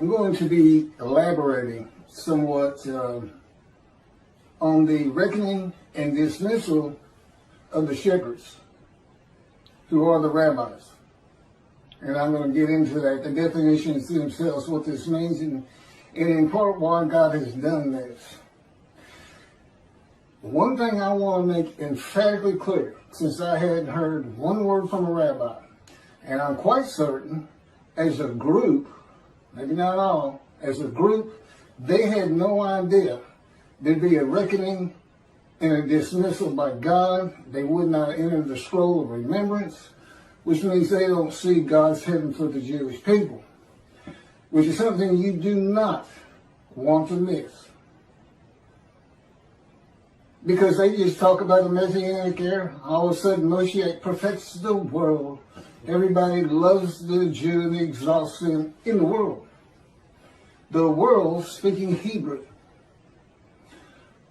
I'm going to be elaborating somewhat on the reckoning and dismissal of the shepherds, who are the rabbis. And I'm going to get into that, the definitions themselves, what this means, and in part why God has done this. One thing I want to make emphatically clear, since I hadn't heard one word from a rabbi, and I'm quite certain, as a group, maybe not all, as a group, they had no idea there'd be a reckoning and a dismissal by God. They would not enter the scroll of remembrance, which means they don't see God's heaven for the Jewish people, which is something you do not want to miss. Because they just talk about the Messianic era. All of a sudden, Moshiach perfects the world. Everybody loves the Jew and exalts them in the world. The world speaking Hebrew.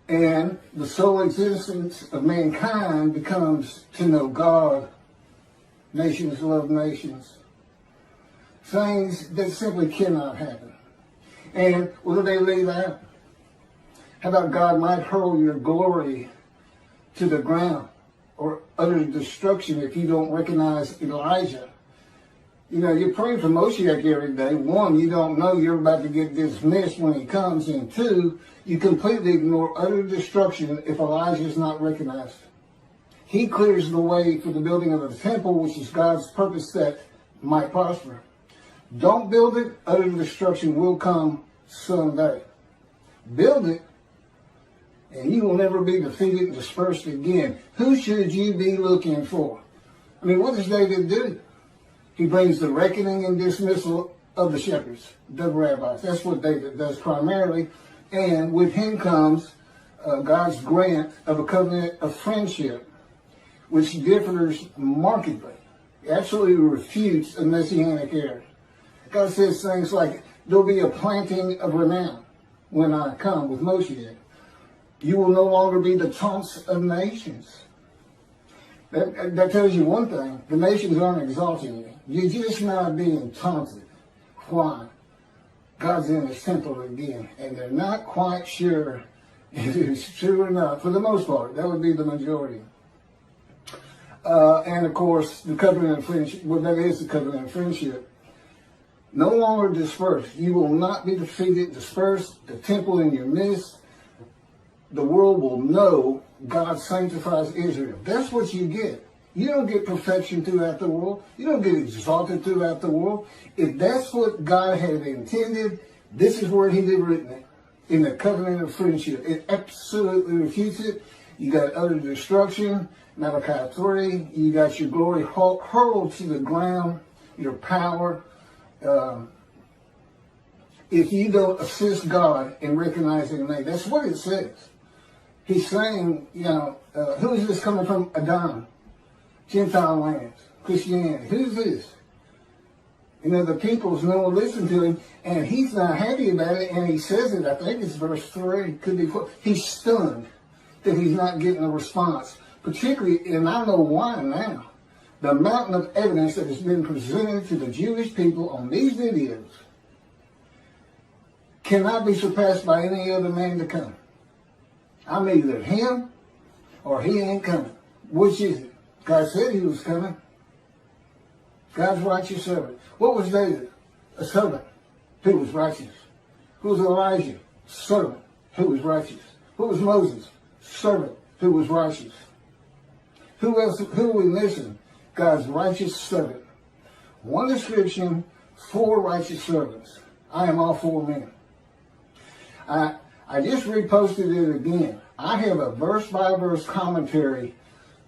And the sole existence of mankind becomes to know God. Nations love nations. Things that simply cannot happen. And what do they leave out? How about God might hurl your glory to the ground or utter destruction if you don't recognize Elijah? You know, you're praying for Moshiach every day. One, you don't know you're about to get dismissed when he comes. And two, you completely ignore utter destruction if Elijah is not recognized. He clears the way for the building of the temple, which is God's purpose that might prosper. Don't build it, utter destruction will come someday. Build it, and you will never be defeated and dispersed again. Who should you be looking for? I mean, what does David do? He brings the reckoning and dismissal of the shepherds, the rabbis. That's what David does primarily. And with him comes God's grant of a covenant of friendship, which differs markedly. It absolutely refutes a messianic era. God says things like, there'll be a planting of renown when I come with Moshiach. You will no longer be the taunts of nations. That tells you one thing. The nations aren't exalting you. You're just not being taunted. Why? God's in his temple again. And they're not quite sure if it's true or not. For the most part, that would be the majority. And of course, the covenant of friendship. Well, that is the covenant of friendship. No longer dispersed. You will not be defeated, dispersed. The temple in your midst. The world will know God sanctifies Israel. That's what you get. You don't get perfection throughout the world. You don't get exalted throughout the world. If that's what God had intended, this is where he had written it. In the covenant of friendship. It absolutely refutes it. You got utter destruction. Malachi 3. You got your glory hurled to the ground. Your power. If you don't assist God in recognizing me. That's what it says. He's saying, you know, who is this coming from? Adament, Gentile lands, Christianity. Who's this? You know, the peoples no one listen to him, and he's not happy about it, and he says it, I think it's verse 3, could be 4. He's stunned that he's not getting a response. Particularly, and I know why now, the mountain of evidence that has been presented to the Jewish people on these videos cannot be surpassed by any other man to come. I'm either him or he ain't coming. Which is it? God said he was coming. God's righteous servant. What was David? A servant who was righteous. Who was Elijah? Servant who was righteous. Who was Moses? Servant who was righteous. Who else? Who we listen? God's righteous servant. One description, 4 righteous servants. I am all 4 men. I just reposted it again. I have a verse-by-verse commentary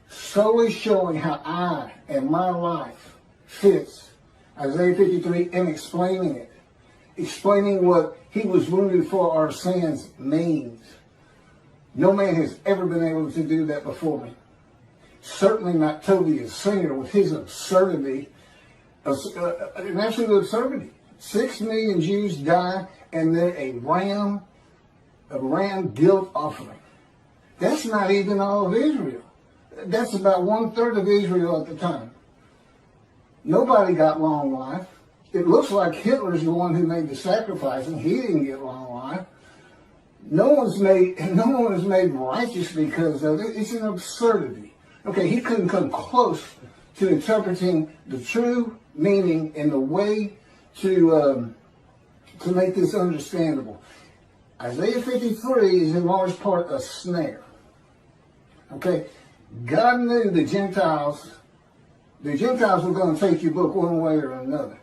solely showing how I and my life fits Isaiah 53 and explaining it. Explaining what he was wounded for our sins means. No man has ever been able to do that before me. Certainly not Toby as singer with his absurdity. An absolute absurdity. 6 million Jews die and then a ram guilt offering. That's not even all of Israel. That's about 1/3 of Israel at the time. Nobody got long life. It looks like Hitler's the one who made the sacrifice, and he didn't get long life. No one is made righteous because of it. It's an absurdity. Okay, he couldn't come close to interpreting the true meaning and the way to make this understandable. Isaiah 53 is in large part a snare. Okay, God knew the Gentiles were going to take your book one way or another.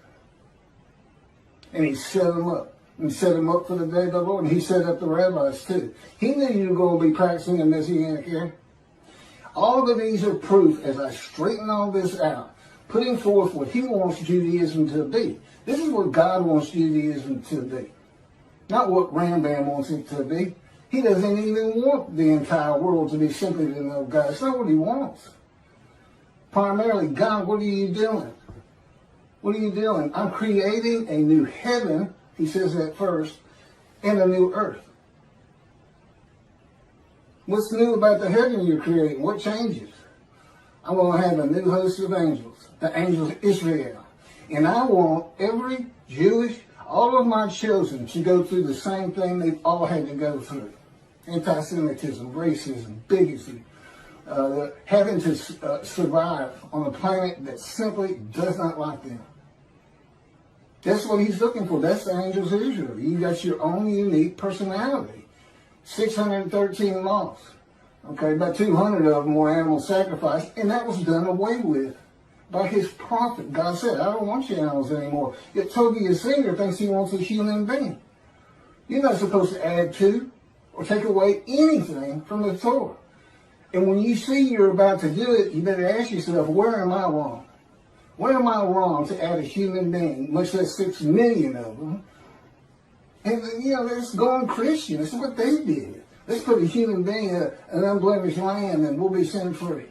And he set them up. He set them up for the day of the Lord, and he set up the rabbis too. He knew you were going to be practicing the Messianic era. All of these are proof, as I straighten all this out, putting forth what he wants Judaism to be. This is what God wants Judaism to be. Not what Rambam wants it to be. He doesn't even want the entire world to be simply to know God. It's not what he wants. Primarily, God, what are you doing? What are you doing? I'm creating a new heaven, he says that first, and a new earth. What's new about the heaven you're creating? What changes? I'm going to have a new host of angels, the angels of Israel. And I want every Jewish, all of my children to go through the same thing they've all had to go through. Anti-Semitism, racism, bigotry, having to survive on a planet that simply does not like them. That's what he's looking for. That's the angels of Israel. You got your own unique personality. 613 laws. Okay, about 200 of them were animal sacrifice, and that was done away with by his prophet. God said, I don't want your animals anymore. Yet Toby Singer thinks he wants a human being. You're not supposed to add to or take away anything from the Torah. And when you see you're about to do it, you better ask yourself, where am I wrong? Where am I wrong to add a human being, much less 6 million of them? And, let's go on Christian. That's what they did. Let's put a human being in an unblemished lamb and we'll be sin free.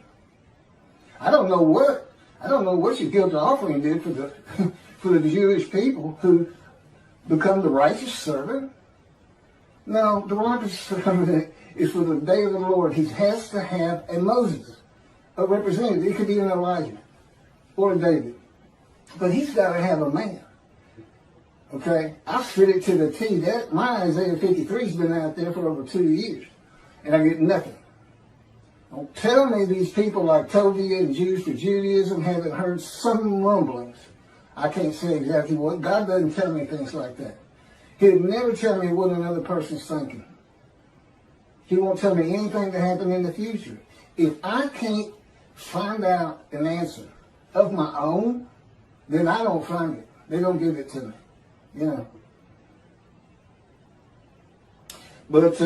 I don't know what your guilt offering did for the Jewish people who become the righteous servant. No, the righteous servant is for the day of the Lord. He has to have a Moses, a representative. It could be an Elijah or a David. But he's got to have a man. Okay? I fit it to the T. My Isaiah 53 has been out there for over 2 years. And I get nothing. Don't tell me these people like Tovia and Jews for Judaism haven't heard some rumblings. I can't say exactly what. God doesn't tell me things like that. He'll never tell me what another person's thinking. He won't tell me anything to happen in the future. If I can't find out an answer of my own, then I don't find it. They don't give it to me. But,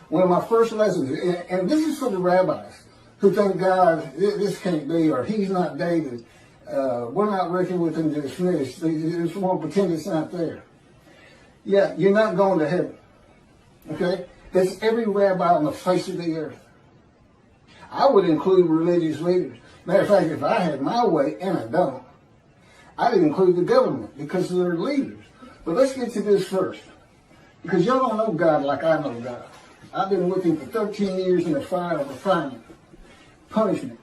one of my first lessons, and this is for the rabbis who think God, this can't be, or he's not David. We're not reckoning with him dismissed. They just want to pretend it's not there. Yeah, you're not going to heaven. Okay? That's every rabbi on the face of the earth. I would include religious leaders. Matter of fact, if I had my way, and I don't, I'd include the government because they're leaders. But let's get to this first. Because y'all don't know God like I know God. I've been with him for 13 years in the fire of refinement, punishment,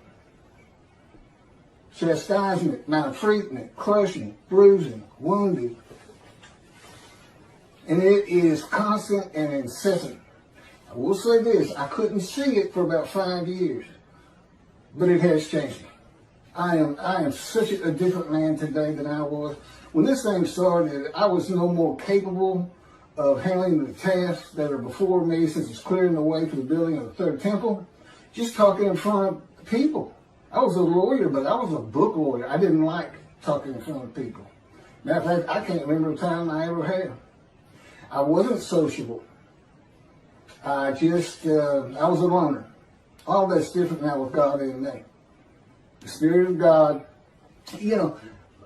chastisement, maltreatment, crushing, bruising, wounding. And it is constant and incessant. I will say this, I couldn't see it for about 5 years, but it has changed me. I am such a different man today than I was. When this thing started, I was no more capable of handling the tasks that are before me, since it's clearing the way for the building of the third temple, just talking in front of people. I was a lawyer, but I was a book lawyer. I didn't like talking in front of people. Matter of fact, I can't remember a time I ever had. I wasn't sociable. I was a loner. All that's different now with God in me. The Spirit of God,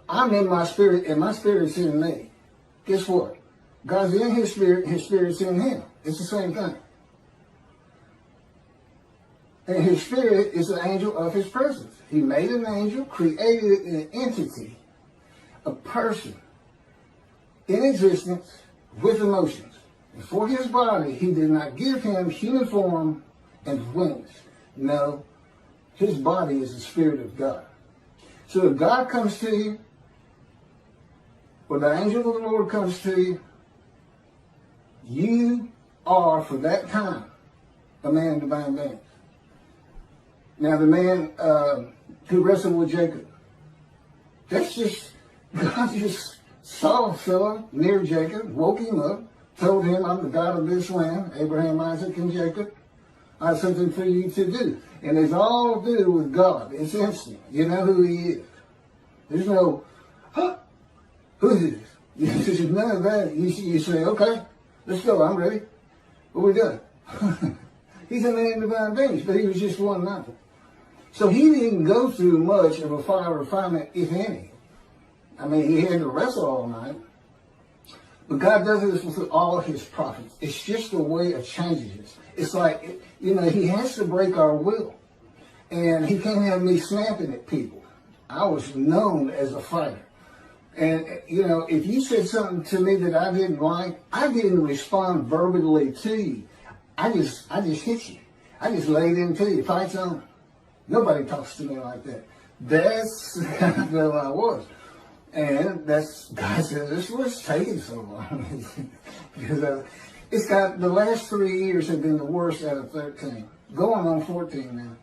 I'm in my spirit, and my spirit's in me. Guess what? God's in his spirit's in him. It's the same thing. And his spirit is an angel of his presence. He made an angel, created an entity, a person in existence with emotions. And for his body, he did not give him human form and wings. No, His body is the Spirit of God. So if God comes to you, or the angel of the Lord comes to you, you are, for that time, a man of divine being. Now the man who wrestled with Jacob, that's just, God just saw a fellow near Jacob, woke him up, told him, I'm the God of this land, Abraham, Isaac, and Jacob. I have something for you to do. And it's all to do with God. It's instant. You know who he is. There's no, huh? Who is this? There's none of that. You say, okay, let's go. I'm ready. What we doing? He's a man of divine beings, but he was just one nothing. So he didn't go through much of a fire refinement, if any. I mean, he had to wrestle all night. But God does this with all of his prophets. It's just a way of changing this. It's like, he has to break our will. And he can't have me snapping at people. I was known as a fighter. And, if you said something to me that I didn't like, I didn't respond verbally to you. I just hit you. I just laid into you. Fight's on. Nobody talks to me like that. That's the kind of fellow I was. And God says, this was taking so long. Because it's got, the last 3 years have been the worst out of 13. Going on 14 now.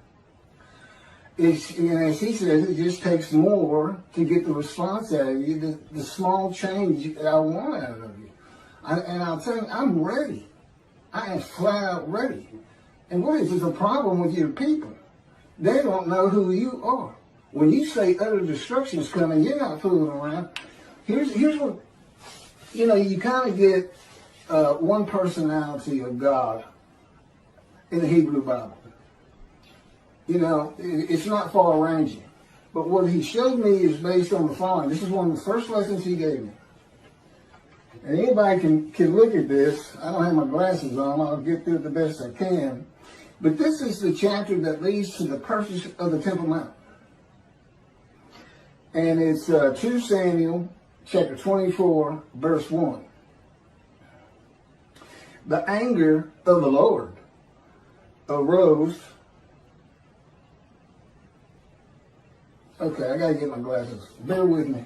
It's, as he says, it just takes more to get the response out of you, the small change I want out of you. And I'll tell you, I'm ready. I am flat out ready. And what is the problem with your people? They don't know who you are. When you say utter destruction is coming, you're not fooling around. Here's what, you kind of get one personality of God in the Hebrew Bible. It's not far-ranging. But what he showed me is based on the following. This is one of the first lessons he gave me. And anybody can look at this. I don't have my glasses on. I'll get through it the best I can. But this is the chapter that leads to the purpose of the Temple Mount. And it's 2 Samuel chapter 24, verse 1. The anger of the Lord arose. Okay, I got to get my glasses. Bear with me.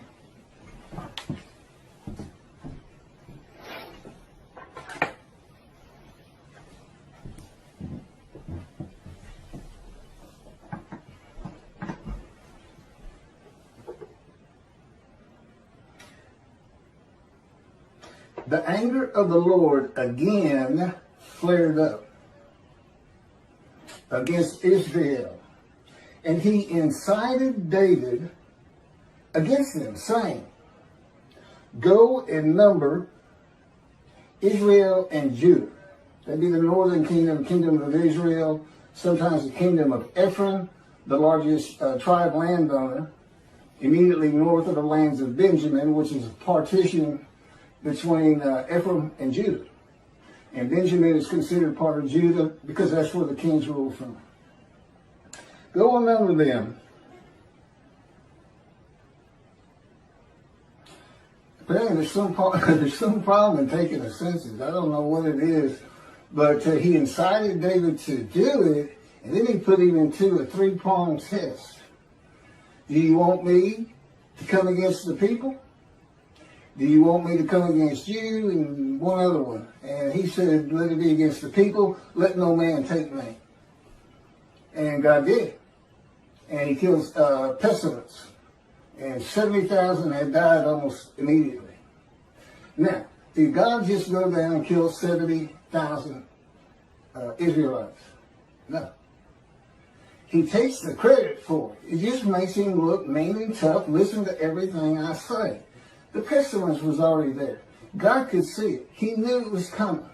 The anger of the Lord again flared up against Israel, and he incited David against them, saying, go and number Israel and Judah. That'd be the northern kingdom of Israel, sometimes the kingdom of Ephraim, the largest tribe landowner, immediately north of the lands of Benjamin, which is a partition between Ephraim and Judah. And Benjamin is considered part of Judah because that's where the kings rule from. Go and number them. But there's some problem in taking the census. I don't know what it is, but he incited David to do it, and then he put him into a 3-pronged test. Do you want me to come against the people? Do you want me to come against you? And one other one. And he said, let it be against the people. Let no man take me. And God did. And he kills pestilence. And 70,000 had died almost immediately. Now, did God just go down and kill 70,000 Israelites? No. He takes the credit for it. It just makes him look mean and tough. Listen to everything I say. The pestilence was already there. God could see it. He knew it was coming.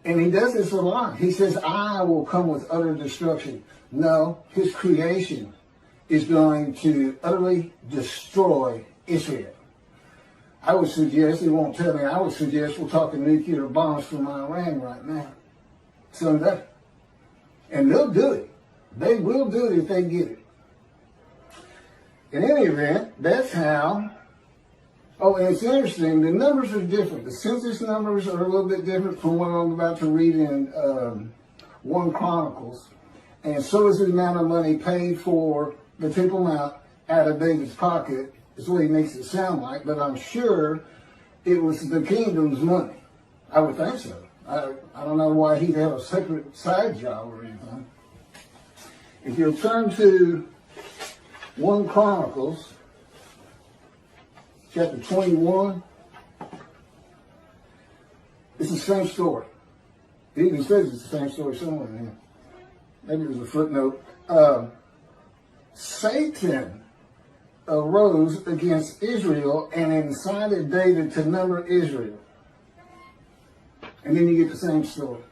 And he does this a lot. He says, I will come with utter destruction. No, his creation is going to utterly destroy Israel. I would suggest, he won't tell me, I would suggest we're talking nuclear bombs from Iran right now. Someday. And they'll do it. They will do it if they get it. In any event, that's how. Oh, and it's interesting, the numbers are different. The census numbers are a little bit different from what I'm about to read in 1 Chronicles. And so is the amount of money paid for the Temple Mount out of David's pocket, is what he makes it sound like, but I'm sure it was the kingdom's money. I would think so. I don't know why he'd have a separate side job or anything. If you'll turn to 1 Chronicles, chapter 21, it's the same story. It even says it's the same story somewhere in here. Maybe there's a footnote. Satan arose against Israel and incited David to number Israel. And then you get the same story.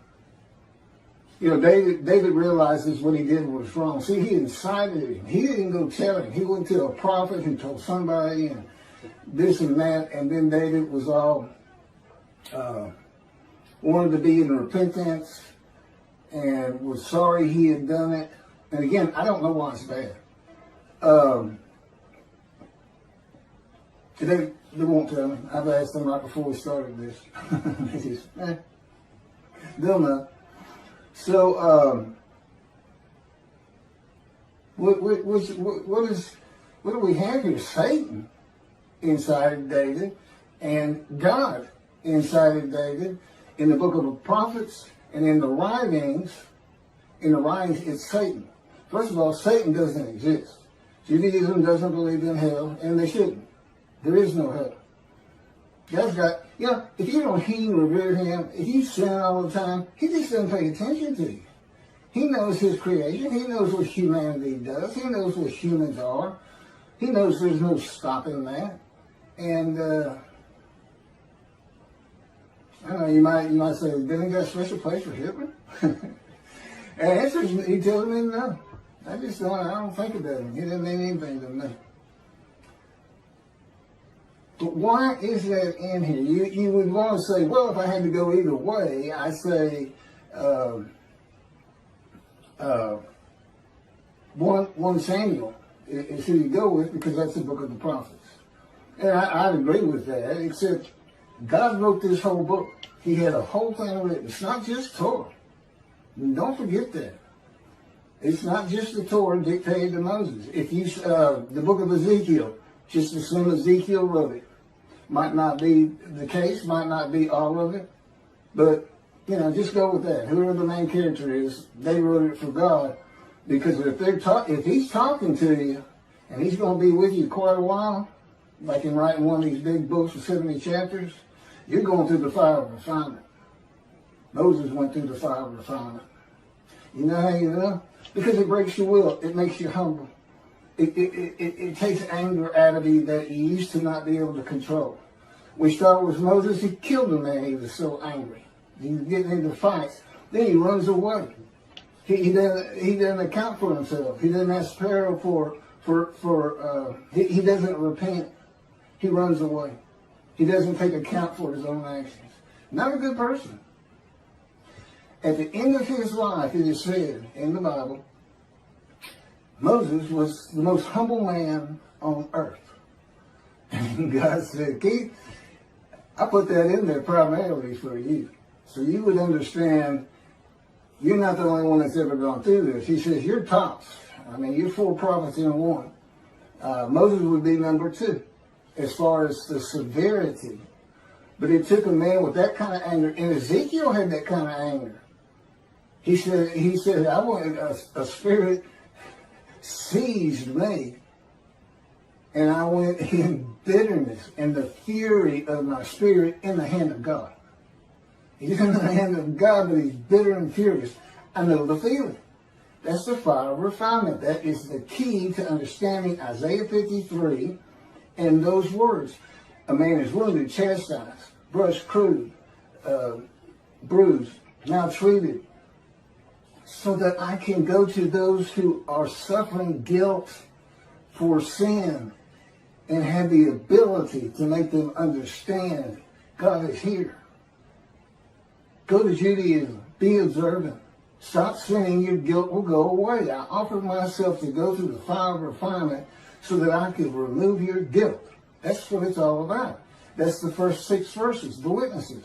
You know, David realizes what he did was wrong. See, he incited him. He didn't go tell him. He went to a prophet who told somebody and this and that. And then David was all wanted to be in repentance and was sorry he had done it. And again, I don't know why it's bad. They won't tell me. I've asked them right before we started this. They just, they'll know. So, what do we have here? Satan incited David, and God incited David in the book of the prophets, and in the writings. In the writings, it's Satan. First of all, Satan doesn't exist. Judaism doesn't believe in hell, and they shouldn't. There is no hell. God's got, you know, if you don't heed and revere him, if you sin all the time, he just doesn't pay attention to you. He knows his creation. He knows what humanity does. He knows what humans are. He knows there's no stopping that. And, I don't know, you might say, didn't he got a special place for Hitler? And the answer is, he tells me no. I don't think about him. He doesn't mean anything to me. But why is that in here? You would want to say, well, if I had to go either way, I say 1 Samuel is who you go with, because that's the book of the prophets. And I'd agree with that, except God wrote this whole book. He had a whole thing written. It's not just Torah. Don't forget that. It's not just the Torah dictated to Moses. If you, the book of Ezekiel, just assume Ezekiel wrote it. Might not be the case, might not be all of it, but, you know, just go with that. Whoever the main character is, they wrote it for God, because if he's talking to you, and he's going to be with you quite a while, like in writing one of these big books with 70 chapters, you're going through the fire of refinement. Moses went through the fire of refinement. You know how you know? Because it breaks your will. It makes you humble. It takes anger out of you that you used to not be able to control. We started with Moses. He killed a man. He was so angry. He was getting into fights. Then he runs away. He doesn't account for himself. He doesn't ask Pharaoh he doesn't repent. He runs away. He doesn't take account for his own actions. Not a good person. At the end of his life, it is said in the Bible, Moses was the most humble man on earth. And God said, Keith, I put that in there primarily for you. So you would understand you're not the only one that's ever gone through this. He says, you're tops. I mean, you're 4 prophets in one. Moses would be number 2 as far as the severity. But it took a man with that kind of anger. And Ezekiel had that kind of anger. He said, I wanted a spirit seized me, and I went in bitterness and the fury of my spirit in the hand of God. He's in the hand of God, but he's bitter and furious. I know the feeling. That's the fire of refinement. That is the key to understanding Isaiah 53 and those words. A man is wounded, chastised, brushed, crude, bruised, maltreated, so that I can go to those who are suffering guilt for sin and have the ability to make them understand God is here. Go to Judaism. Be observant. Stop sinning. Your guilt will go away. I offered myself to go through the fire of refinement so that I could remove your guilt. That's what it's all about. That's the first 6 verses, the witnesses.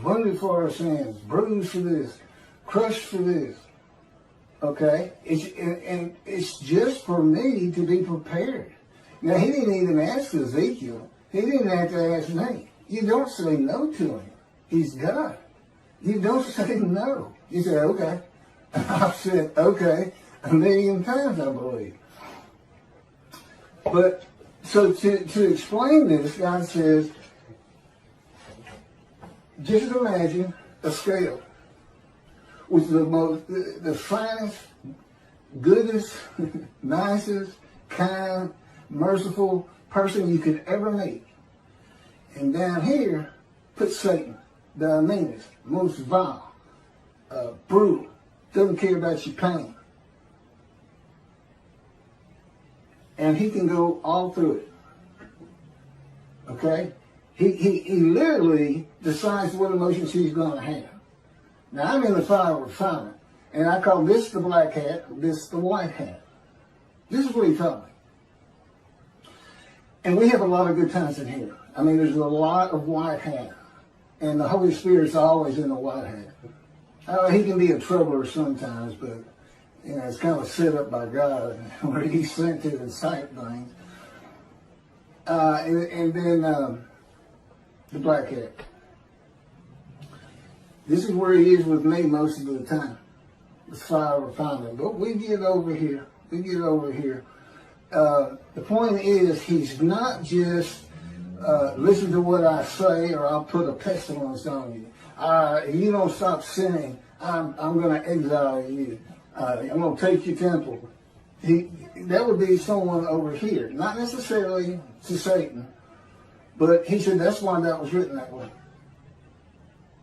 Wounded for our sins, bruised for this, crushed for this. Okay? It's just for me to be prepared. Now, he didn't even ask Ezekiel. He didn't have to ask me. You don't say no to him. He's God. You don't say no. You say, okay. I've said, okay, 1,000,000 times, I believe. But, so to explain this, God says, just imagine a scale with the finest, goodest, nicest, kind, merciful person you could ever meet. And down here, put Satan, the meanest, most vile, brutal, doesn't care about your pain. And he can go all through it. Okay? He literally decides what emotions he's going to have. Now, I'm in the fire of refinement, and I call this the black hat, this the white hat. This is what he taught me. And we have a lot of good times in here. I mean, there's a lot of white hat, and the Holy Spirit's always in the white hat. He can be a troubler sometimes, but you know, it's kind of set up by God, where he's sent to incite things. And then the black hat. This is where he is with me most of the time. The fire refinement. But we get over here. The point is, he's not just listen to what I say, or I'll put a pestilence on you. You don't stop sinning, I'm going to exile you. I'm going to take your temple. That would be someone over here, not necessarily to Satan, but he said that's why that was written that way.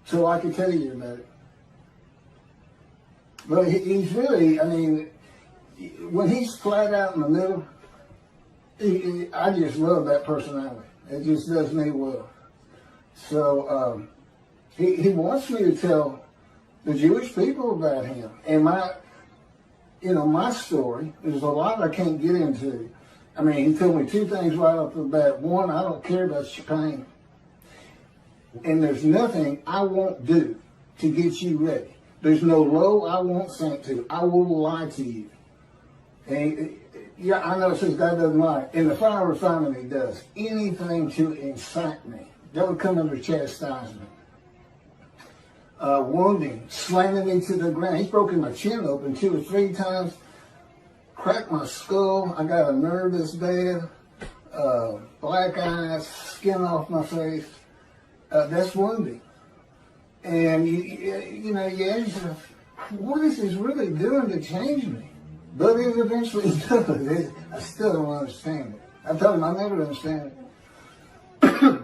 So I can tell you about it. But he's really, I mean, when he's flat out in the middle, I just love that personality. It just does me well. So he wants me to tell the Jewish people about him. And my story, there's a lot I can't get into. I mean, he told me two things right off the bat. One, I don't care about your pain. And there's nothing I won't do to get you ready. There's no low I won't sink to. I will lie to you. And yeah, I know it says God doesn't lie. In the fire refinement, he does. Anything to incite me. That would come under chastisement. Wounding, slamming me to the ground. He's broken my chin open 2 or 3 times. Cracked my skull. I got a nerve that's bad. Black eyes, skin off my face. That's wounding. And you ask yourself, what is this really doing to change me? But it eventually does. I still don't understand it. I told him I never understand it.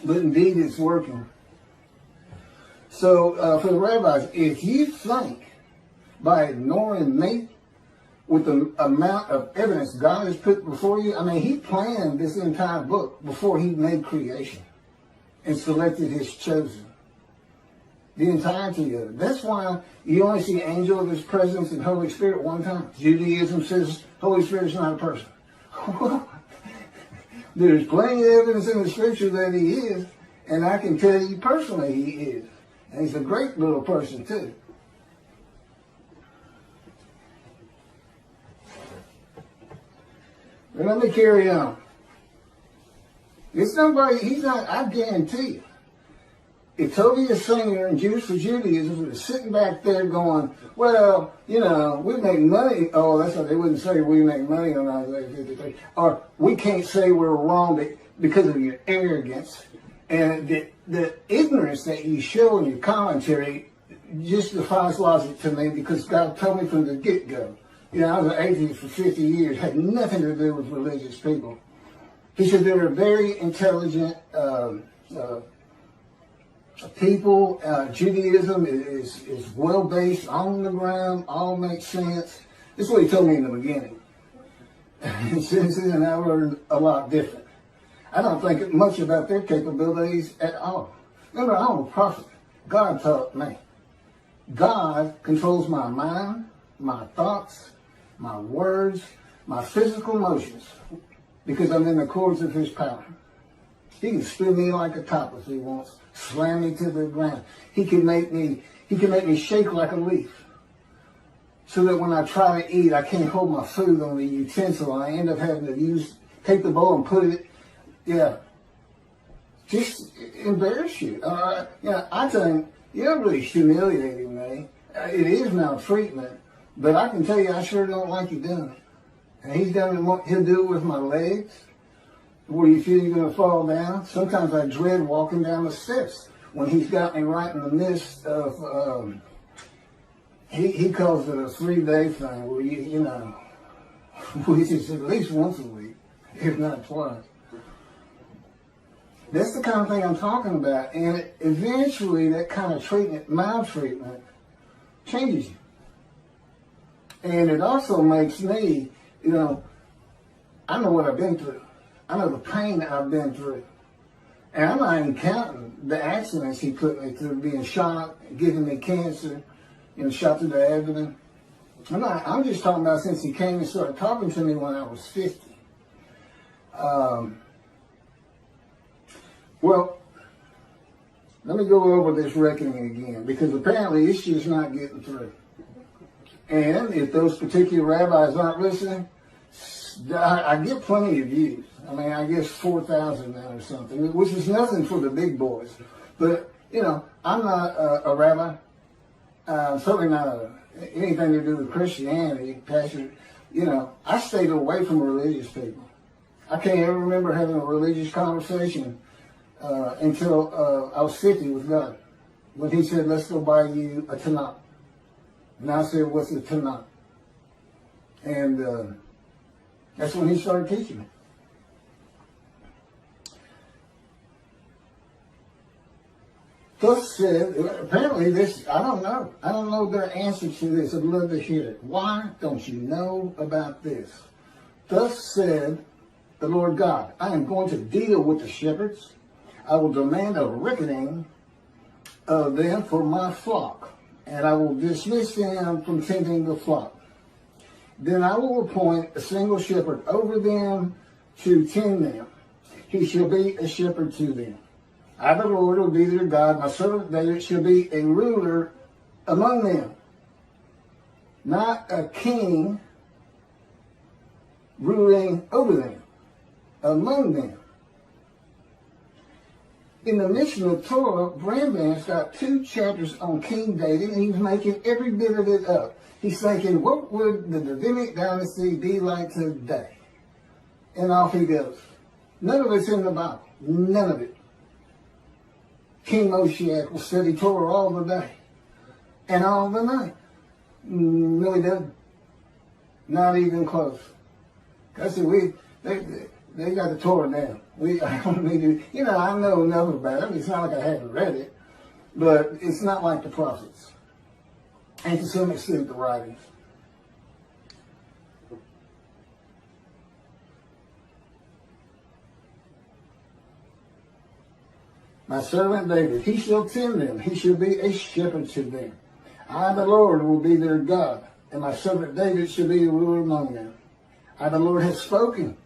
But indeed it's working. So for the rabbis, if you think by ignoring me with the amount of evidence God has put before you, I mean, he planned this entire book before he made creation and selected his chosen. The entirety of it. That's why you only see angel of his presence and Holy Spirit one time. Judaism says Holy Spirit is not a person. There's plenty of evidence in the scripture that he is, and I can tell you personally he is. And he's a great little person too. But let me carry on. It's nobody, he's not, I guarantee you. If Toby the singer and Jews for Judaism was sitting back there going, well, we make money. Oh, that's what they wouldn't say, we make money on Isaiah 53. Or we can't say we're wrong because of your arrogance. And the ignorance that you show in your commentary just defies logic to me, because God told me from the get-go. I was an atheist for 50 years, had nothing to do with religious people. He said they were very intelligent people. Judaism is well-based, on the ground, all makes sense. This is what he told me in the beginning. Since then, I learned a lot different. I don't think much about their capabilities at all. Remember, I'm a prophet. God taught me. God controls my mind, my thoughts, my words, my physical motions, because I'm in the cords of his power. He can spin me like a top if he wants, slam me to the ground. He can make me shake like a leaf. so that when I try to eat, I can't hold my food on the utensil, and I end up having to take the bowl and put it, just embarrass you. I think you're really humiliating me. It is maltreatment, but I can tell you, I sure don't like you doing it. And he's done it. He'll do it with my legs, where you feel you're going to fall down. Sometimes I dread walking down the steps when he's got me right in the midst of. He calls it a 3-day thing, where which is at least once a week, if not twice. That's the kind of thing I'm talking about. And eventually that kind of maltreatment, changes you. And it also makes me, I know what I've been through. I know the pain I've been through. And I'm not even counting the accidents he put me through, being shot, giving me cancer, shot through the abdomen. I'm just talking about since he came and started talking to me when I was 50. Well, let me go over this reckoning again, because apparently it's just not getting through. And if those particular rabbis aren't listening, I get plenty of views. I mean, I guess 4,000 now or something, which is nothing for the big boys. But, I'm not a rabbi. Certainly not anything to do with Christianity, Pastor. I stayed away from religious people. I can't ever remember having a religious conversation until I was 50 with God, when he said, let's go buy you a Tanakh. And I said, what's a Tanakh? And that's when he started teaching me. Thus said, apparently this, I don't know their answer to this. I'd love to hear it. Why don't you know about this? Thus said the Lord God, I am going to deal with the shepherds. I will demand a reckoning of them for my flock, and I will dismiss them from tending the flock. Then I will appoint a single shepherd over them to tend them. He shall be a shepherd to them. I, the Lord, will be their God. My servant David shall be a ruler among them, not a king ruling over them, among them. In the Mishnah Torah, Rambam's got 2 chapters on King David, and he's making every bit of it up. He's thinking, what would the Davidic dynasty be like today? And off he goes. None of it's in the Bible. None of it. King Moshiach will study Torah all the day and all the night. No, he doesn't. Not even close. I said, they got the Torah down. I don't need to, I know enough about it. It's not like I haven't read it, but it's not like the prophets. And to some extent, the writings. My servant David, he shall tend them. He shall be a shepherd to them. I, the Lord, will be their God, and my servant David shall be a ruler among them. I, the Lord, have spoken,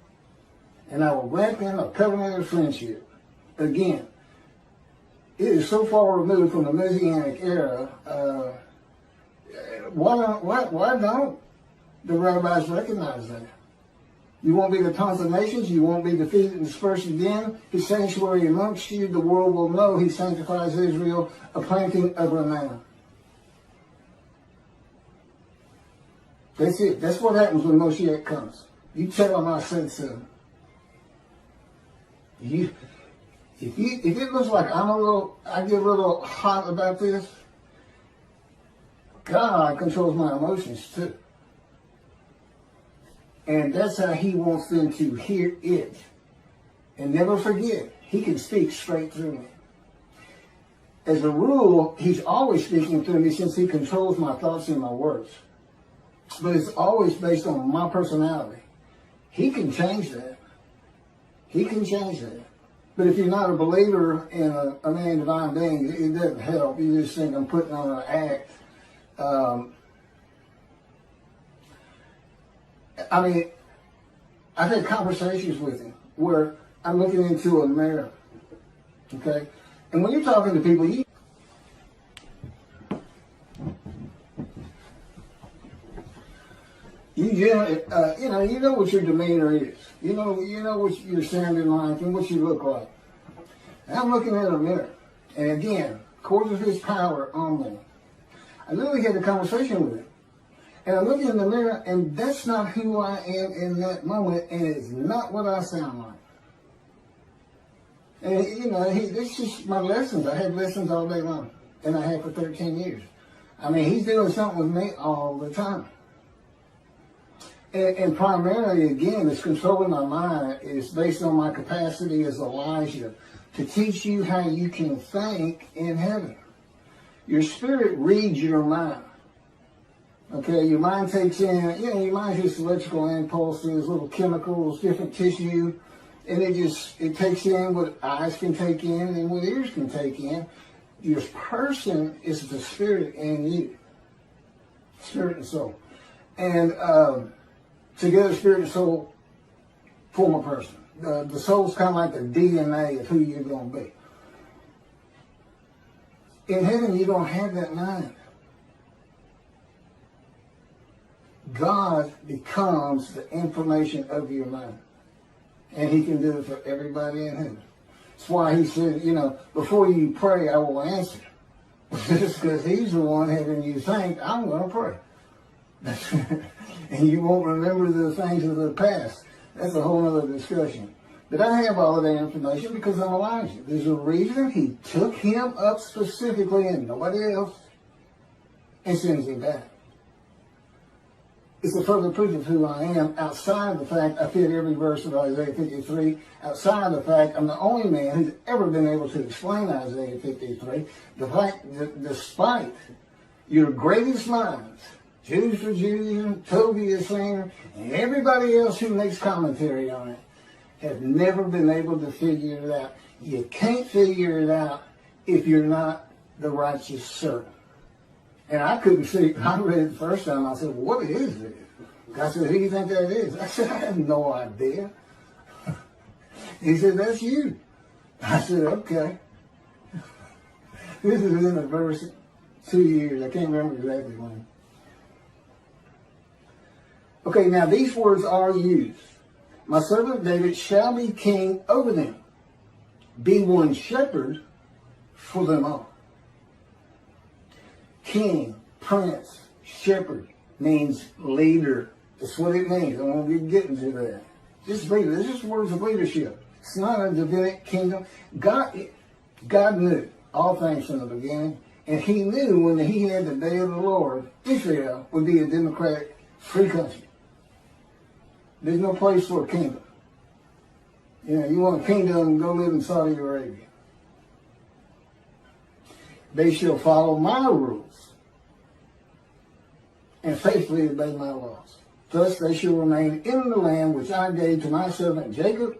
and I will grant them a covenant of friendship. Again, it is so far removed from the Messianic era. Why don't the rabbis recognize that? You won't be the tongues of nations. You won't be defeated and dispersed again. His sanctuary amongst you, the world will know he sanctifies Israel, a planting of renown. That's it. That's what happens when Moshiach comes. You tell him I said so. If it looks like I get a little hot about this, God controls my emotions too. And that's how he wants them to hear it. And never forget, he can speak straight through me. As a rule, he's always speaking through me since he controls my thoughts and my words. But it's always based on my personality. He can change that. He can change that. But if you're not a believer in a man divine being, it doesn't help. You just think I'm putting on an act. I've had conversations with him where I'm looking into a mirror, okay? And when you're talking to people, You know what your demeanor is. You know what you're sounding like and what you look like. And I'm looking at a mirror, and again, according to His power on me, I literally had a conversation with Him. And I'm looking in the mirror, and that's not who I am in that moment, and it's not what I sound like. And, it's just my lessons. I have lessons all day long, and I have for 13 years. I mean, He's doing something with me all the time. And primarily, again, it's controlling my mind. It's based on my capacity as Elijah to teach you how you can think in heaven. Your spirit reads your mind. Okay, your mind takes in, your mind's just electrical impulses, little chemicals, different tissue, and it takes in what eyes can take in and what ears can take in. Your person is the spirit in you. Spirit and soul. And together, spirit and soul form a person. The soul's kind of like the DNA of who you're going to be. In heaven, you don't have that mind. God becomes the information of your mind. And He can do it for everybody in heaven. That's why He said, before you pray, I will answer. Just because He's the one having you think, I'm going to pray. And you won't remember the things of the past. That's a whole other discussion. But I have all of that information because I'm Elijah. There's a reason He took him up specifically and nobody else and sends him back. It's a further proof of who I am outside of the fact I fit every verse of Isaiah 53, outside of the fact I'm the only man who's ever been able to explain Isaiah 53, the fact that despite your greatest minds, Jews for Judaism, Toby Singer, and everybody else who makes commentary on it, have never been able to figure it out. You can't figure it out if you're not the righteous servant. And I couldn't see, I read it the first time, I said, what is this? God said, who do you think that is? I said, I have no idea. He said, that's you. I said, okay. This is in the verse 2 years, I can't remember exactly when. Okay, now these words are used. My servant David shall be king over them. Be one shepherd for them all. King, prince, shepherd means leader. That's what it means. I won't be getting to that. Just leader. This is words of leadership. It's not a Davidic kingdom. God knew all things from the beginning, and He knew when He had the day of the Lord, Israel would be a democratic, free country. There's no place for a kingdom. You want a kingdom, go live in Saudi Arabia. They shall follow my rules and faithfully obey my laws. Thus they shall remain in the land which I gave to my servant Jacob,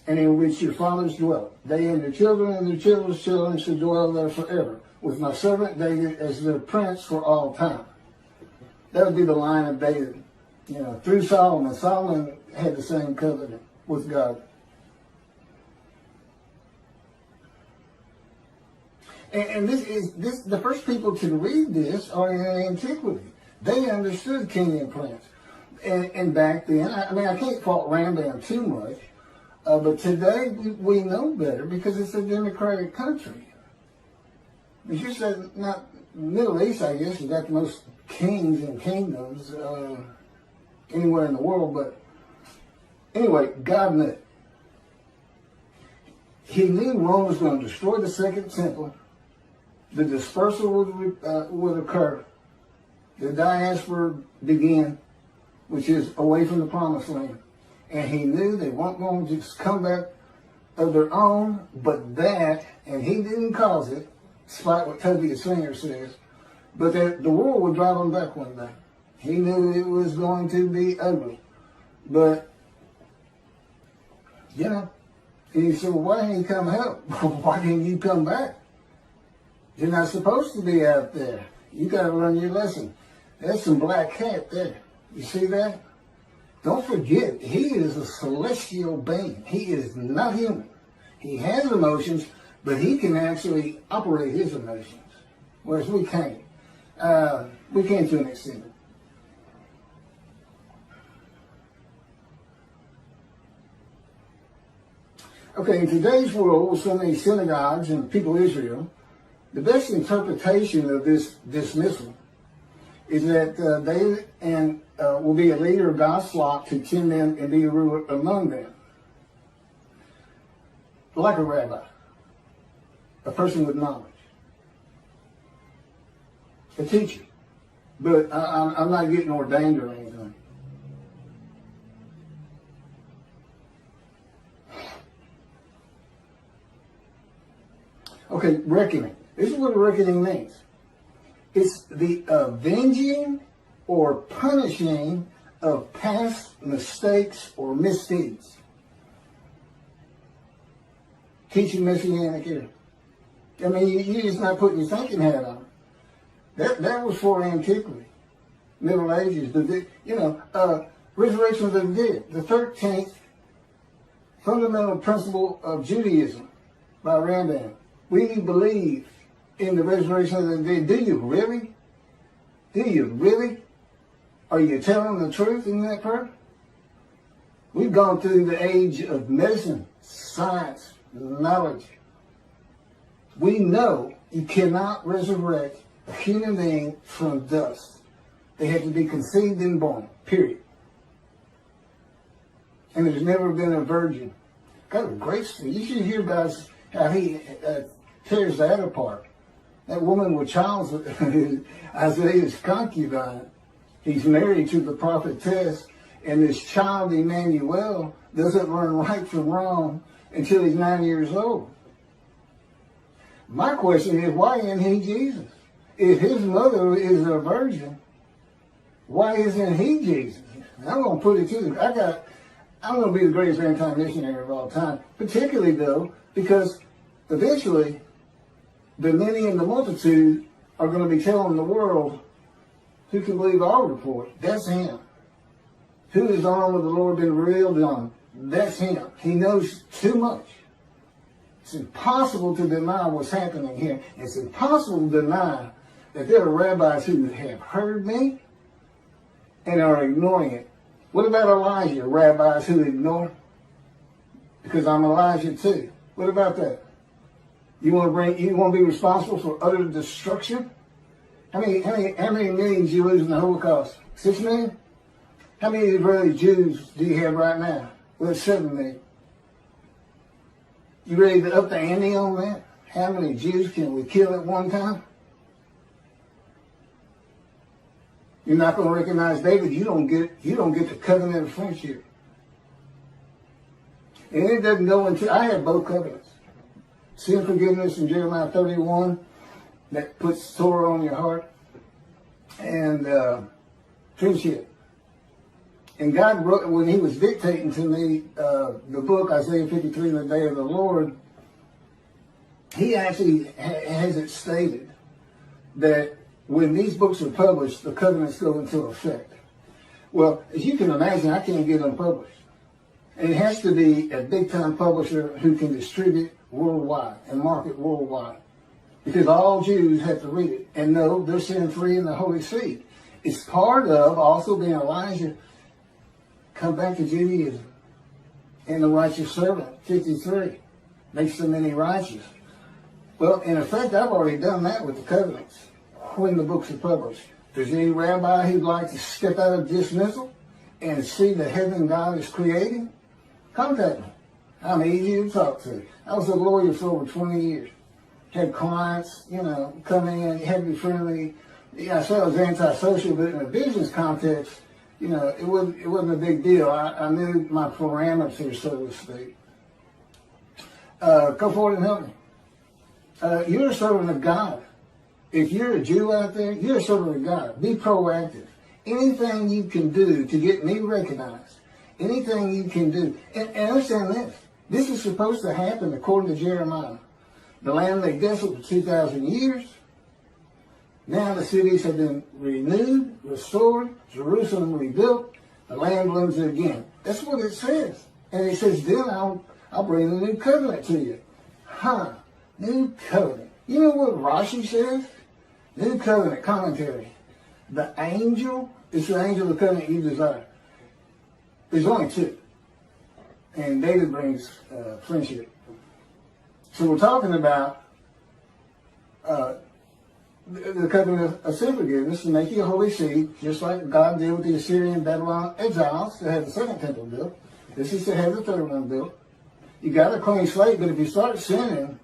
and in which your fathers dwelt. They and their children and their children's children shall dwell there forever, with my servant David as their prince for all time. That would be the line of David. Through Solomon. Solomon had the same covenant with God. And this the first people to read this are in antiquity. They understood king and prince. And back then, I can't fault Rambam too much, but today we know better because it's a democratic country. It's just that not Middle East, I guess, has got the most kings and kingdoms anywhere in the world. But anyway, God knew. He knew Rome was going to destroy the second temple. The dispersal would occur. The diaspora began, which is away from the promised land. And he knew they weren't going to just come back of their own, but that, and he didn't cause it, despite what Toby Singer says, but that the world would drive them back one day. He knew it was going to be ugly. But, and he said, well, why didn't you come help? Why didn't you come back? You're not supposed to be out there. You got to learn your lesson. There's some black hat there. You see that? Don't forget, he is a celestial being. He is not human. He has emotions, but he can actually operate his emotions, whereas we can't. We can't to an extent. Okay, in today's world, with so many synagogues and people of Israel, the best interpretation of this dismissal is that will be a leader of God's flock to tend them and be a ruler among them. Like a rabbi, a person with knowledge, a teacher. But I'm not getting ordained or anything. Okay, reckoning. This is what reckoning means. It's the avenging or punishing of past mistakes or misdeeds. Teaching Messianic era. I mean, you're just not putting your thinking hat on. That was for antiquity, Middle Ages. Resurrection of the dead, the 13th fundamental principle of Judaism by Rambam. We believe in the resurrection of the dead. Do you really? Do you really? Are you telling the truth in that part? We've gone through the age of medicine, science, knowledge. We know you cannot resurrect a human being from dust. They have to be conceived and born, period. And there's never been a virgin. Got a great story. You should hear about how he tears that apart. That woman with child, Isaiah's concubine, he's married to the prophetess, and this child, Emmanuel, doesn't learn right from wrong until he's 9 years old. My question is, why isn't he Jesus? If his mother is a virgin, why isn't he Jesus? I'm going to put it to you. I'm going to be the greatest anti-missionary of all time, particularly, though, because eventually the many and the multitude are going to be telling the world who can believe our report. That's him. Who is the arm of the Lord been revealed on? That's him. He knows too much. It's impossible to deny what's happening here. It's impossible to deny that there are rabbis who have heard me and are ignoring it. What about Elijah? Rabbis who ignore? Because I'm Elijah too. What about that? You want to be responsible for utter destruction? How many millions did you lose in the Holocaust? 6 million? How many Israeli Jews do you have right now? Well, it's 7 million. You ready to up the ante on that? How many Jews can we kill at one time? You're not going to recognize David. You don't get the covenant of friendship. And it doesn't go into. I have both covenants. Sin forgiveness in Jeremiah 31 that puts Torah on your heart, and friendship. And God wrote, when he was dictating to me the book, Isaiah 53, in the day of the Lord, he actually has it stated that when these books are published, the covenants go into effect. Well, as you can imagine, I can't get them published. And it has to be a big-time publisher who can distribute worldwide and market worldwide. Because all Jews have to read it and know they're sin-free in the Holy Seed. It's part of also being Elijah. Come back to Judaism. And the righteous servant, 53, makes the many righteous. Well, in effect, I've already done that with the covenants when the books are published. If there's any rabbi who'd like to step out of dismissal and see the heaven God is creating, contact me. I'm easy to talk to. I was a lawyer for over 20 years. Had clients, come in, had to be friendly. Yeah, I said I was antisocial, but in a business context, it wasn't a big deal. I knew my parameters, so to speak. Come forward and help me. You're a servant of God. If you're a Jew out there, you're a servant of God. Be proactive. Anything you can do to get me recognized, anything you can do. And understand this. This is supposed to happen according to Jeremiah. The land lay desolate for 2,000 years. Now the cities have been renewed, restored, Jerusalem rebuilt, the land blooms again. That's what it says. And it says, then I'll bring a new covenant to you. New covenant. You know what Rashi says? New covenant commentary. The angel is the angel of the covenant you desire. There's only two. And David brings friendship. So we're talking about the covenant of sin forgiveness to make you a holy seed, just like God did with the Assyrian Babylon exiles to have the second temple built. This is to have the third one built. You got a clean slate, but if you start sinning,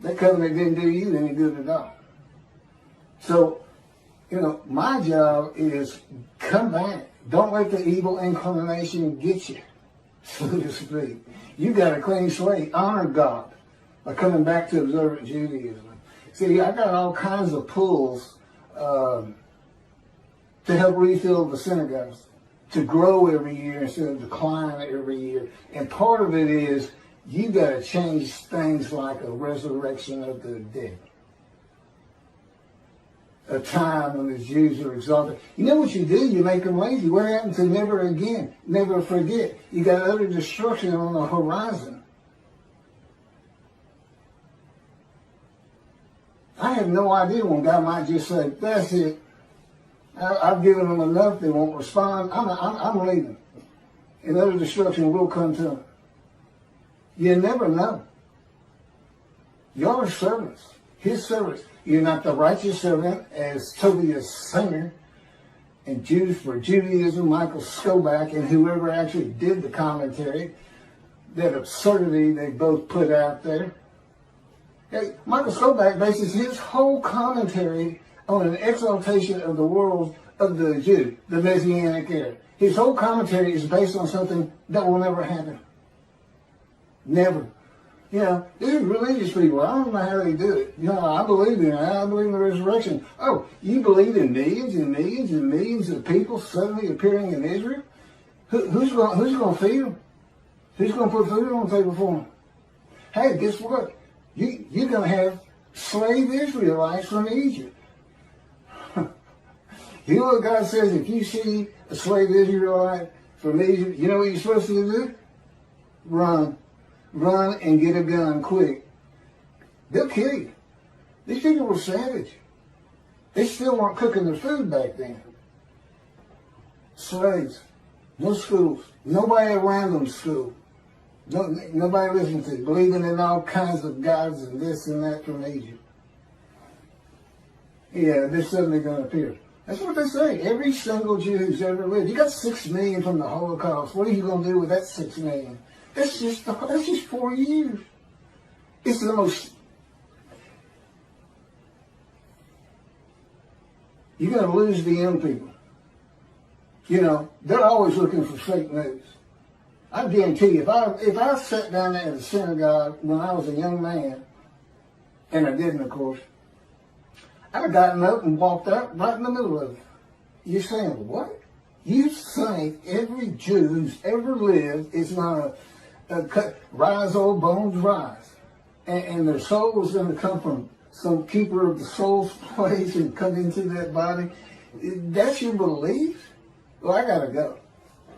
that covenant didn't do you any good at all. So, my job is come back. Don't let the evil inclination get you, so to speak. You got a clean slate. Honor God by coming back to observant Judaism. See, I got all kinds of pulls to help refill the synagogues, to grow every year instead of decline every year. And part of it is you got to change things like a resurrection of the dead. A time when the Jews are exalted. You know what you do? You make them lazy. What happened to never again? Never forget. You got utter destruction on the horizon. I have no idea when God might just say, that's it. I've given them enough. They won't respond. I'm leaving. And utter destruction will come to them. You never know. Y'all are servants. His servants. You're not the righteous servant, as Tobias Singer and Jews for Judaism, Michael Skoback, and whoever actually did the commentary, that absurdity they both put out there. Hey, Michael Skoback bases his whole commentary on an exaltation of the world of the Jew, the Messianic era. His whole commentary is based on something that will never happen. Never. These are religious people. I don't know how they do it. I believe in it. I believe in the resurrection. Oh, you believe in millions and millions and millions of people suddenly appearing in Israel? Who's going to feed them? Who's going to put food on the table for them? Hey, guess what? You're going to have slave Israelites from Egypt. You know what God says? If you see a slave Israelite from Egypt, you know what you're supposed to do? Run. Run and get a gun quick. They'll kill you. These people were savage. They still weren't cooking their food back then. Slaves. No schools. Nobody around them school. Nobody listening to. Believing in all kinds of gods and this and that from Egypt. Yeah, they're suddenly going to appear. That's what they say. Every single Jew who's ever lived. You got 6 million from the Holocaust. What are you going to do with that 6 million? That's just 4 years. It's the most. You're going to lose the young people. They're always looking for fake news. I guarantee you, if I sat down there in the synagogue when I was a young man, and I didn't, of course, I'd have gotten up and walked out right in the middle of it. You're saying, what? You think every Jew who's ever lived is not rise, old bones, rise. And their soul is going to come from some keeper of the soul's place and come into that body. That's your belief? Well, I got to go.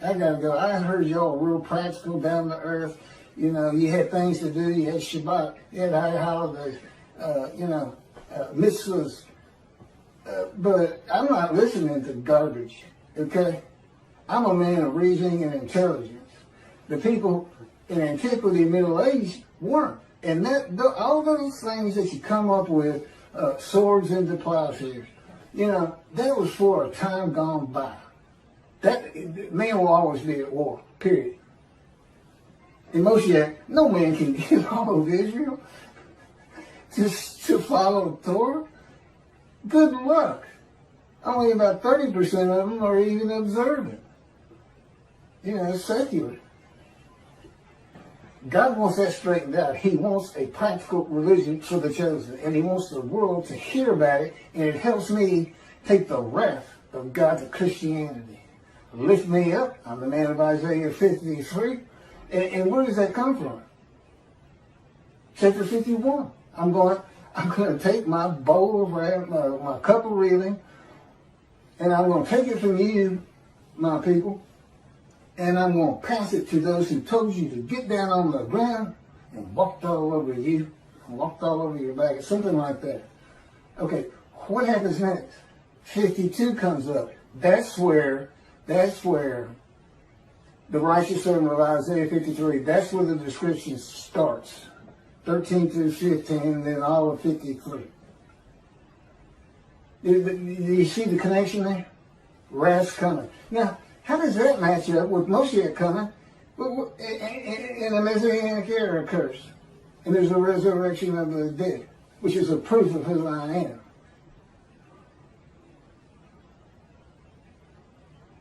I heard y'all real practical, down to earth. You had things to do. You had Shabbat. You had high holidays. Mitzvahs. But I'm not listening to garbage, okay? I'm a man of reasoning and intelligence. The people in antiquity, Middle Age, weren't. And all those things that you come up with, swords into plowshares, that was for a time gone by. Man will always be at war, period. In Moshiach, no man can get all of Israel just to follow the Torah. Good luck. Only about 30% of them are even observant. It's secular. God wants that straightened out. He wants a practical religion for the chosen. And he wants the world to hear about it. And it helps me take the wrath of God to Christianity. Lift me up. I'm the man of Isaiah 53. And where does that come from? Chapter 51. I'm going to take my bowl of wrath, my cup of reeling, and I'm going to take it from you, my people, and I'm going to pass it to those who told you to get down on the ground and walked all over you, and walked all over your back, something like that. Okay, what happens next? 52 comes up. That's where the righteous servant of Isaiah 53, that's where the description starts. 13 through 15, and then all of 53. Do you see the connection there? Wrath's coming. Now, how does that match up with Moshiach coming? And a Messianic era occurs. And there's a resurrection of the dead, which is a proof of who I am.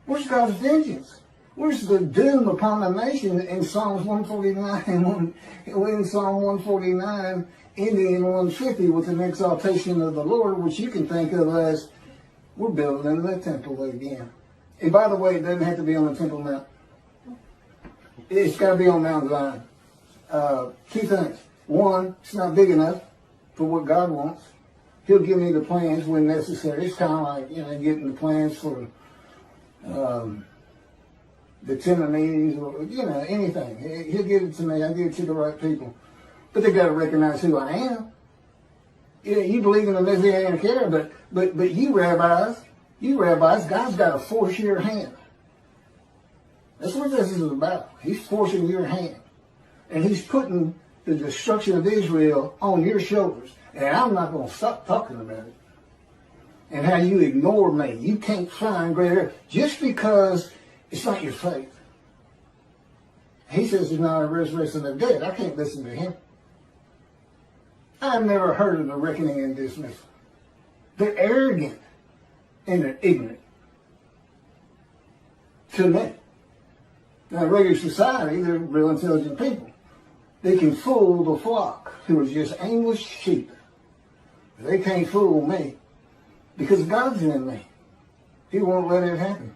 Where's God's vengeance? Where's the doom upon the nation in Psalms 149, in Psalm 149, ending in 150 with an exaltation of the Lord, which you can think of as, we're building the temple again. And by the way, it doesn't have to be on the Temple Mount. It's got to be on Mount Zion. Two things. One, it's not big enough for what God wants. He'll give me the plans when necessary. It's kind of like, getting the plans for the Timonides or, anything. He'll give it to me. I'll give it to the right people. But they got to recognize who I am. You believe in the Messianic era, but you rabbis, God's got to force your hand. That's what this is about. He's forcing your hand. And he's putting the destruction of Israel on your shoulders. And I'm not going to stop talking about it. And how you ignore me. You can't find greater, just because it's not your faith. He says there's not a resurrection of the dead. I can't listen to him. I've never heard of the reckoning and dismissal. They're arrogant and they're ignorant. To me. Now, in regular society, they're real intelligent people. They can fool the flock, who are just aimless sheep. They can't fool me, because God's in me. He won't let it happen.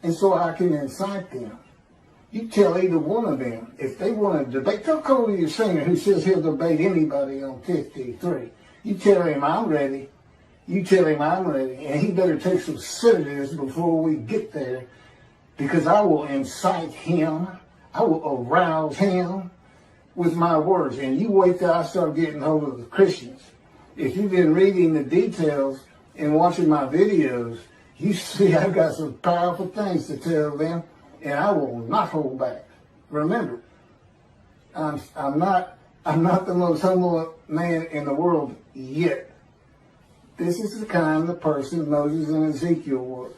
And so I can incite them. You tell either one of them, if they want to debate, don't call your singer who says he'll debate anybody on 53. You tell him I'm ready. You tell him I'm ready. And he better take some sedatives before we get there, because I will incite him. I will arouse him with my words. And you wait till I start getting hold of the Christians. If you've been reading the details and watching my videos, you see I've got some powerful things to tell them, and I will not hold back. Remember, I'm not the most humble man in the world yet. This is the kind of person Moses and Ezekiel was.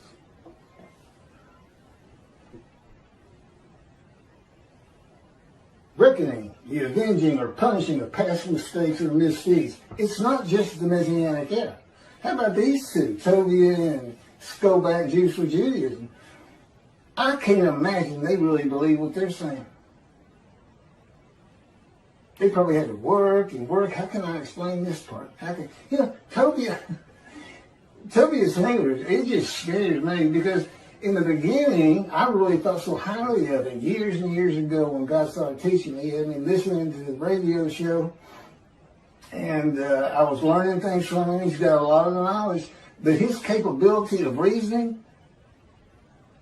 Reckoning, the avenging or punishing of past mistakes or misdeeds. It's not just the Messianic era. How about these two, Tobiah and Skobac, Jews for Judaism? I can't imagine they really believe what they're saying. They probably had to work and work. How can I explain this part? Tobiah's language, it just scares me, because in the beginning, I really thought so highly of him. Years and years ago, when God started teaching me, and listening to the radio show, and I was learning things from him. He's got a lot of knowledge, but his capability of reasoning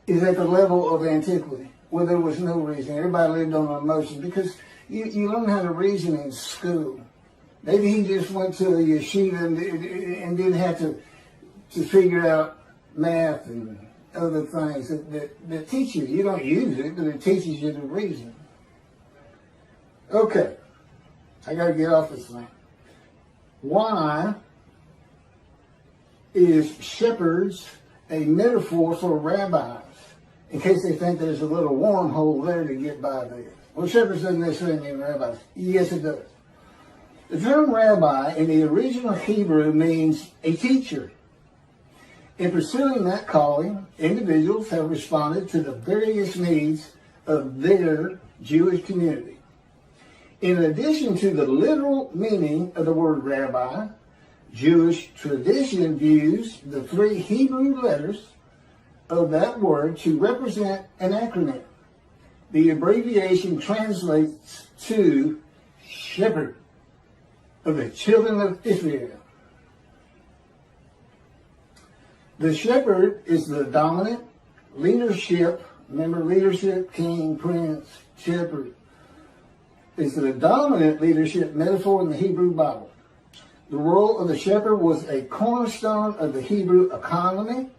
is at the level of antiquity, where there was no reason. Everybody lived on emotion, because you learn how to reason in school. Maybe he just went to a yeshiva and didn't have to figure out math and other things that teach you. You don't use it, but it teaches you to reason. Okay, I got to get off this thing. Why is shepherds a metaphor for rabbis? In case they think there's a little wormhole there to get by there. Well, shepherds doesn't necessarily mean rabbis. Yes, it does. The term rabbi in the original Hebrew means a teacher. In pursuing that calling, individuals have responded to the various needs of their Jewish community. In addition to the literal meaning of the word rabbi, Jewish tradition views the three Hebrew letters of that word to represent an acronym. The abbreviation translates to shepherd of the children of Israel. The shepherd is the dominant leadership. Remember, leadership, king, prince, shepherd. Is the dominant leadership metaphor in the Hebrew Bible. The role of the shepherd was a cornerstone of the Hebrew economy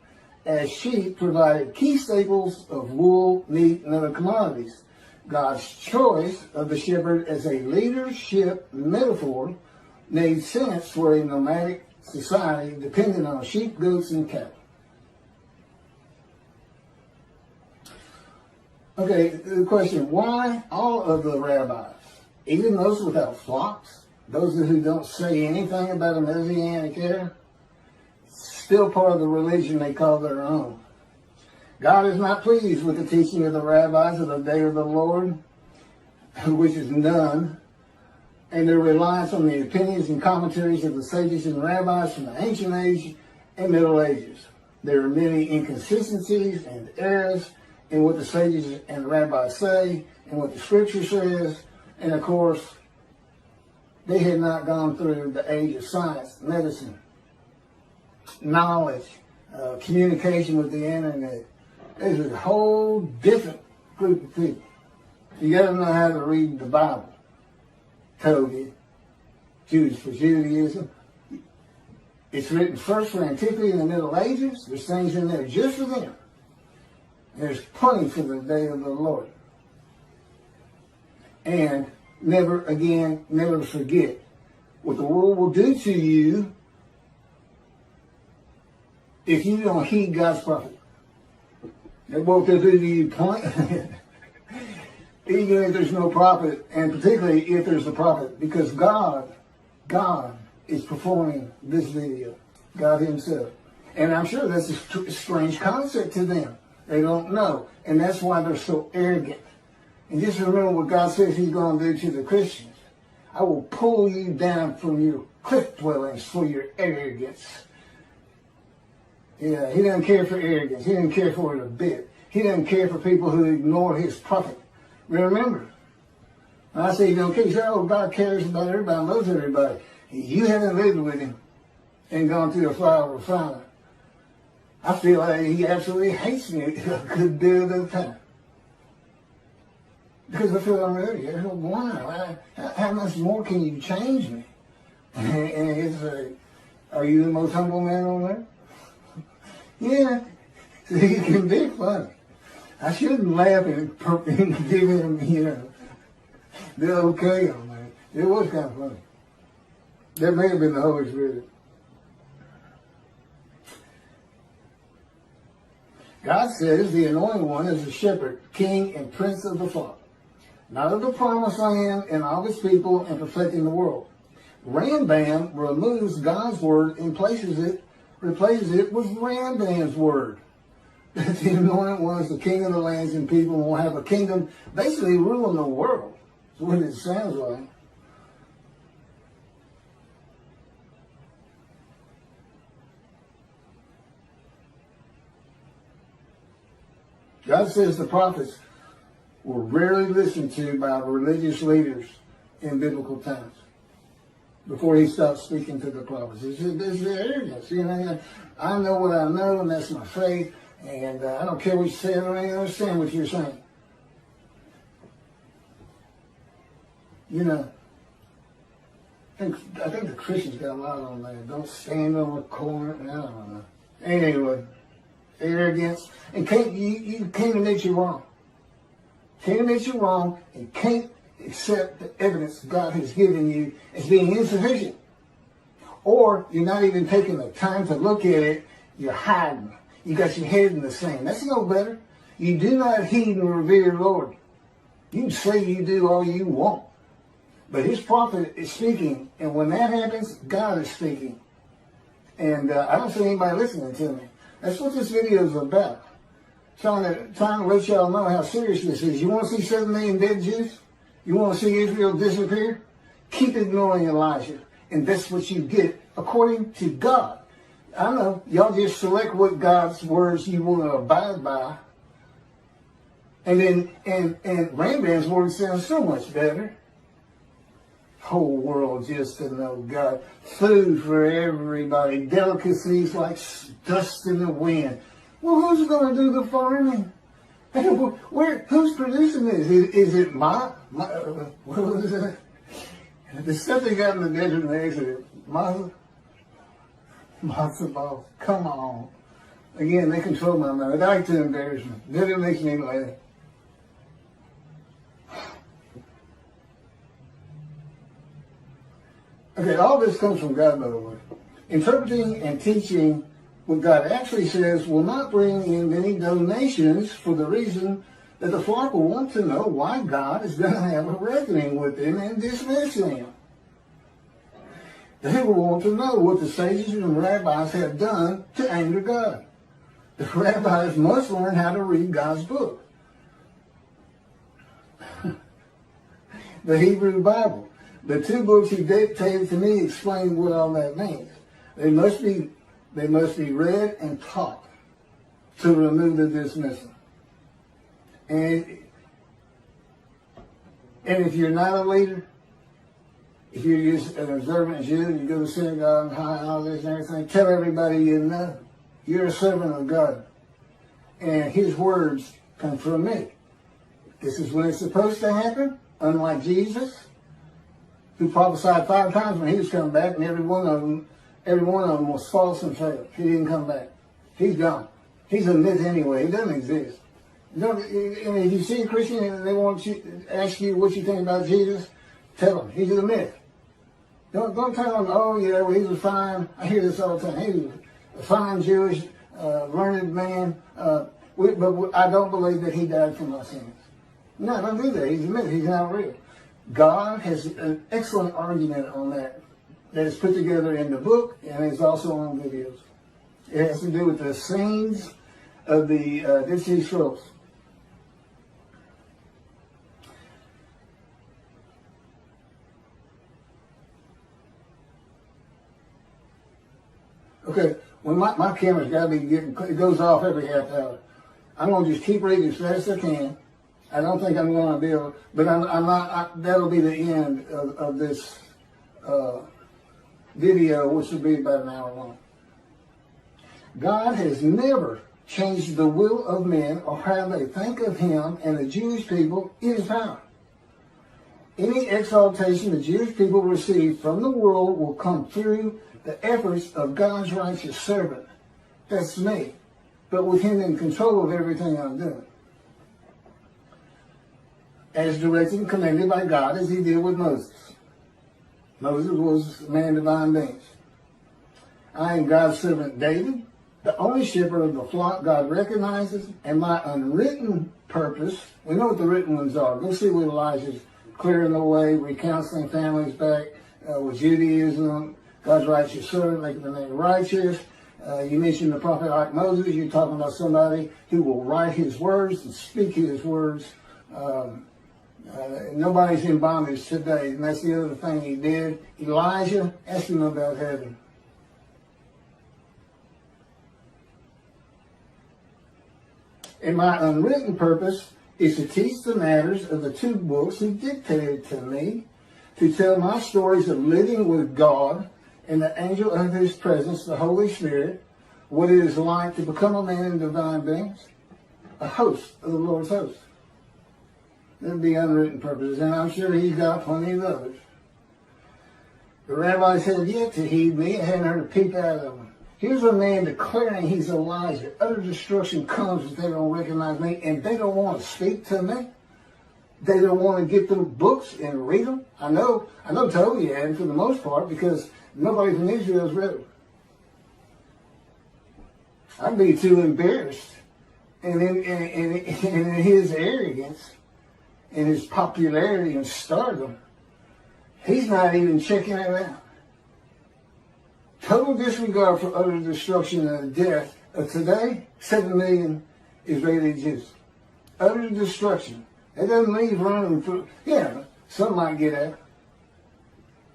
as sheep provided key staples of wool, meat, and other commodities. God's choice of the shepherd as a leadership metaphor made sense for a nomadic society dependent on sheep, goats, and cattle. Okay, the question, why all of the rabbis, even those without flocks, those who don't say anything about a Messianic era, still part of the religion they call their own? God is not pleased with the teaching of the rabbis of the day of the Lord, which is none, and their reliance on the opinions and commentaries of the sages and rabbis from the ancient age and Middle Ages. There are many inconsistencies and errors in what the sages and rabbis say and what the scripture says, and of course, they had not gone through the age of science, medicine, knowledge, communication with the internet. There's a whole different group of people. You got to know how to read the Bible. Toby, Jews for Judaism. It's written first for antiquity in the Middle Ages. There's things in there just for them. There's plenty for the day of the Lord. And never forget what the world will do to you if you don't heed God's prophet. What will do to you point? Even if there's no prophet, and particularly if there's a prophet, because God is performing this video, God himself. And I'm sure that's a strange concept to them. They don't know. And that's why they're so arrogant. And just remember what God says he's going to do to the Christians. I will pull you down from your cliff dwellings for your arrogance. Yeah, he doesn't care for arrogance. He doesn't care for it a bit. He doesn't care for people who ignore his prophet. Remember, when I say you don't care, you say, oh, God cares about everybody, loves everybody. You haven't lived with him and gone through a fire of refinement. I feel like he absolutely hates me a good deal of the time. Because I feel I'm ready. Why? How much more can you change me? And it's like, are you the most humble man on earth? Yeah. See, it can be funny. I shouldn't laugh and give him, the okay on that. It was kind of funny. That may have been the Holy Spirit. God says the anointed one is the shepherd, king, and prince of the flock, not of the promised land and all his people and perfecting the world. Rambam removes God's word and replaces it with Rambam's word. The anointed one is the king of the lands and people and will have a kingdom basically ruling the world. That's what it sounds like. God says the prophets were rarely listened to by religious leaders in biblical times before he stopped speaking to the prophets. It's arrogance. I know what I know, and that's my faith, and I don't care what you say. I don't even understand what you're saying. I think the Christians got a lot on that. Don't stand on the corner. I don't know. Anyway, arrogance. And you can't admit you're wrong. Can't admit you're wrong and can't accept the evidence God has given you as being insufficient. Or you're not even taking the time to look at it. You're hiding. You got your head in the sand. That's no better. You do not heed and revere the Lord. You can say you do all you want. But his prophet is speaking. And when that happens, God is speaking. And I don't see anybody listening to me. That's what this video is about. Trying to let y'all know how serious this is. You want to see 7 million dead Jews? You want to see Israel disappear? Keep ignoring Elijah. And that's what you get according to God. I know, y'all just select what God's words you want to abide by. And then, and Rambam's word sounds so much better. Whole world just to know God. Food for everybody. Delicacies like dust in the wind. Well, who's going to do the farming? Who's producing this? Is it what was it? The stuff they got in the desert and the Exodus. Matzo balls. Come on. Again, they control my mind. They like to embarrass me. Then it makes me laugh. Okay, all this comes from God, by the way. Interpreting and teaching what God actually says will not bring in many donations for the reason that the flock will want to know why God is going to have a reckoning with them and dismiss them. They will want to know what the sages and rabbis have done to anger God. The rabbis must learn how to read God's book. The Hebrew Bible. The two books he dictated to me explain what all that means. They must be read and taught to remove the dismissal. And if you're not a leader, if you're just an observant Jew and you go to synagogue and all this and everything, tell everybody you know. You're a servant of God. And his words come from me. This is when it's supposed to happen, unlike Jesus, who prophesied 5 times when he was coming back, and every one of them was false and failed. He didn't come back. He's gone. He's a myth anyway. He doesn't exist. If you see a Christian and they want to ask you what you think about Jesus, tell them he's a myth. Don't tell them, oh yeah, well, he was fine. I hear this all the time. He was a fine Jewish, learned man, but I don't believe that he died for my sins. No, don't do that. He's a myth. He's not real. God has an excellent argument on that is put together in the book and is also on videos. It has to do with the scenes of the Dead Sea Scrolls. Okay, when my camera's got to be getting, it goes off every half hour. I'm going to just keep reading as fast as I can. I don't think I'm going to be able, but I'm not, that'll be the end of this video, which will be about an hour long. God has never changed the will of men or how they think of him and the Jewish people in his power. Any exaltation the Jewish people receive from the world will come through the efforts of God's righteous servant. That's me, but with him in control of everything I'm doing. As directed and commanded by God as he did with Moses. Moses was a man of divine beings. I am God's servant David, the only shepherd of the flock God recognizes, and my unwritten purpose, we know what the written ones are. Go see what Elijah's clearing the way, recounseling families back with Judaism, God's righteous servant, making the name righteous. You mentioned the prophet like Moses. You're talking about somebody who will write his words and speak his words. Nobody's in bondage today, and that's the other thing he did. Elijah, ask him about heaven. And my unwritten purpose is to teach the matters of the two books he dictated to me, to tell my stories of living with God and the angel of his presence, the Holy Spirit, what it is like to become a man in divine beings, a host of the Lord's host. That would be unwritten purposes, and I'm sure he's got plenty of others. The rabbis had yet to heed me. I hadn't heard a peep out of them. Here's a man declaring he's Elijah. Utter destruction comes if they don't recognize me, and they don't want to speak to me. They don't want to get them books and read them. I know Toby had for the most part, because nobody from Israel has read them. I'd be too embarrassed. And in his arrogance, and his popularity and stardom, he's not even checking it out. Total disregard for utter destruction and death of today, 7 million Israeli Jews. Utter destruction. That doesn't leave room for, yeah, some might get out.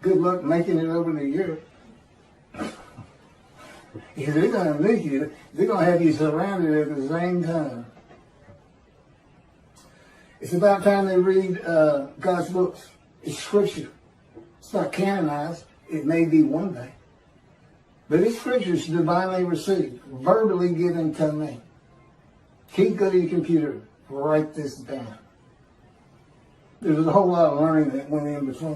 Good luck making it over to Europe. Because they're going to make you, they're going to have you surrounded at the same time. It's about time they read God's books. It's scripture. It's not canonized. It may be one day. But it's scriptures divinely received, verbally given to me. Keep go to your computer. Write this down. There's a whole lot of learning that went in between.